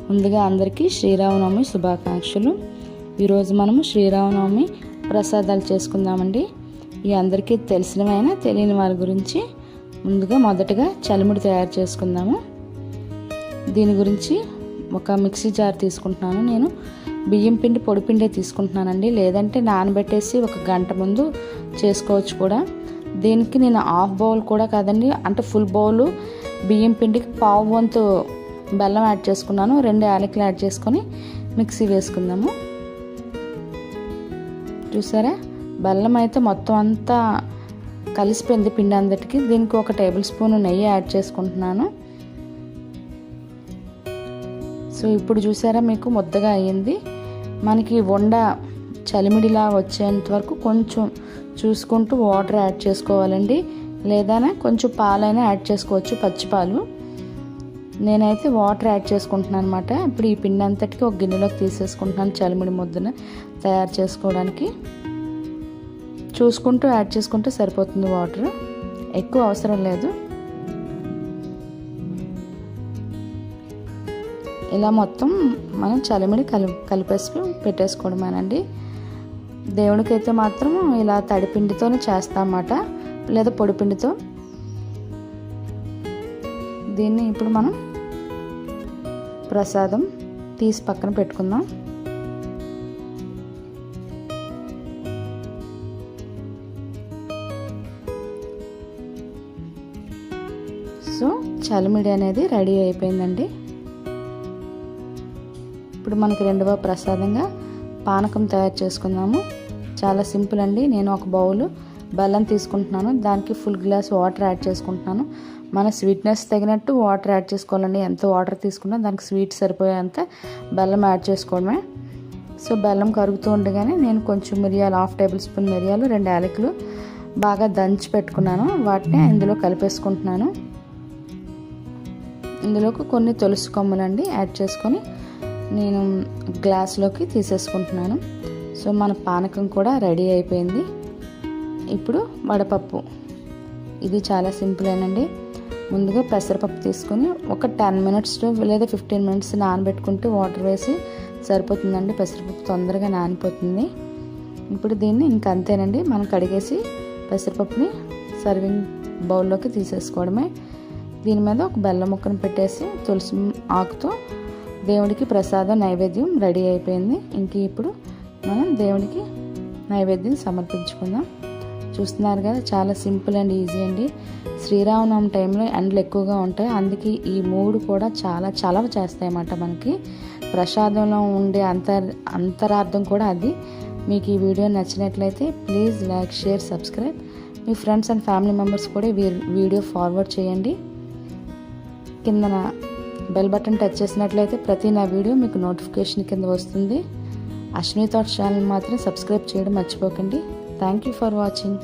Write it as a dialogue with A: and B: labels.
A: ముందుగా అందరికీ శ్రీరామనవమి శుభాకాంక్షలు. ఈరోజు మనము శ్రీరామనవమి ప్రసాదాలు చేసుకుందామండి. ఈ అందరికీ తెలిసినవైనా తెలియని వారి గురించి ముందుగా మొదటగా చలిమిడి తయారు చేసుకుందాము. దీని గురించి ఒక మిక్సీ జార్ తీసుకుంటున్నాను. నేను బియ్యం పిండి పొడి పిండే తీసుకుంటున్నానండి, లేదంటే నానబెట్టేసి ఒక గంట ముందు చేసుకోవచ్చు కూడా. దీనికి నేను హాఫ్ బౌల్ కూడా కాదండి, అంటే ఫుల్ బౌలు బియ్యం పిండికి పావు వంతు బెల్లం యాడ్ చేసుకున్నాను. 2 యాలకులు యాడ్ చేసుకొని మిక్సీ వేసుకుందాము. చూసారా, బెల్లం అయితే మొత్తం అంతా కలిసిపోయింది పిండి అందటికి. దీనికి 1 టేబుల్ స్పూన్ నెయ్యి యాడ్ చేసుకుంటున్నాను. సో ఇప్పుడు చూసారా, మీకు ముద్దగా అయ్యింది. మనకి వండ చలిమిడిలా వచ్చేంత వరకు కొంచెం చూసుకుంటూ వాటర్ యాడ్ చేసుకోవాలండి, లేదా కొంచెం పాలైనా యాడ్ చేసుకోవచ్చు, పచ్చిపాలు. నేనైతే వాటర్ యాడ్ చేసుకుంటున్నాను అనమాట. ఇప్పుడు ఈ పిండి అంతటికి ఒక గిన్నెలోకి తీసేసుకుంటున్నాను చలిమిడి ముద్దను తయారు చేసుకోవడానికి. చూసుకుంటూ యాడ్ చేసుకుంటే సరిపోతుంది, వాటర్ ఎక్కువ అవసరం లేదు. ఇలా మొత్తం మనం చలిమిడి కలిపేసి పెట్టేసుకోవడమేనండి. దేవుడికైతే మాత్రం ఇలా తడిపిండితోనే చేస్తామన్నమాట, లేదా పొడిపిండితో. దీన్ని ఇప్పుడు మనం ప్రసాదం తీసి పక్కన పెట్టుకుందాం. సో చలిమిడి అనేది రెడీ అయిపోయిందండి. ఇప్పుడు మనకి రెండవ ప్రసాదంగా పానకం తయారు చేసుకుందాము. చాలా సింపుల్ అండి. నేను ఒక బౌలు బెల్లం తీసుకుంటున్నాను, దానికి ఫుల్ గ్లాస్ వాటర్ యాడ్ చేసుకుంటున్నాను. మన స్వీట్నెస్ తగినట్టు వాటర్ యాడ్ చేసుకోవాలండి. ఎంత వాటర్ తీసుకున్నా దానికి స్వీట్ సరిపోయేంత బెల్లం యాడ్ చేసుకోవడమే. సో బెల్లం కరుగుతూ ఉండగానే నేను కొంచెం మిరియాలు, 1/2 టేబుల్ స్పూన్ మిరియాలు, 2 యాలకులు బాగా దంచి పెట్టుకున్నాను. వాటిని ఇందులో కలిపేసుకుంటున్నాను. ఇందులోకి కొన్ని తులసి కొమ్మలండి యాడ్ చేసుకొని నేను గ్లాస్లోకి తీసేసుకుంటున్నాను. సో మన పానకం కూడా రెడీ అయిపోయింది. ఇప్పుడు వడపప్పు, ఇది చాలా సింపుల్ ఏనండి. ముందుగా పెసరపప్పు తీసుకొని ఒక 10 మినిట్స్ లేదా 15 మినిట్స్ నానబెట్టుకుంటే వాటర్ వేసి సరిపోతుందండి. పెసరపప్పు తొందరగా నానిపోతుంది. ఇప్పుడు దీన్ని ఇంక అంతేనండి, మనం కడిగేసి పెసరపప్పుని సర్వింగ్ బౌల్లోకి తీసేసుకోవడమే. దీని మీద ఒక బెల్లం ముక్కను పెట్టేసి తులసి ఆకుతో దేవుడికి ప్రసాదం నైవేద్యం రెడీ అయిపోయింది. ఇంక ఇప్పుడు మనం దేవుడికి నైవేద్యం సమర్పించుకుందాం. చూస్తున్నారు కదా, చాలా సింపుల్ అండ్ ఈజీ అండి. శ్రీరామనవమి టైంలో ఎండలు ఎక్కువగా ఉంటాయి, అందుకే ఈ 3 కూడా చాలా చలవ చేస్తాయి అన్నమాట. మనకి ప్రసాదంలో ఉండే అంతరార్థం కూడా అది. మీకు ఈ వీడియో నచ్చినట్లయితే please like, share, subscribe. Me friends and family members కూడా వీడియో ఫార్వర్డ్ చేయండి. కింద బెల్ బటన్ టచ్ చేసినట్లయితే ప్రతి నా వీడియో మీకు నోటిఫికేషన్ కింద వస్తుంది. అశ్విని థాట్స్ ఛానల్ మాత్రం సబ్స్క్రైబ్ చేయడం మర్చిపోకండి. Thank you for watching.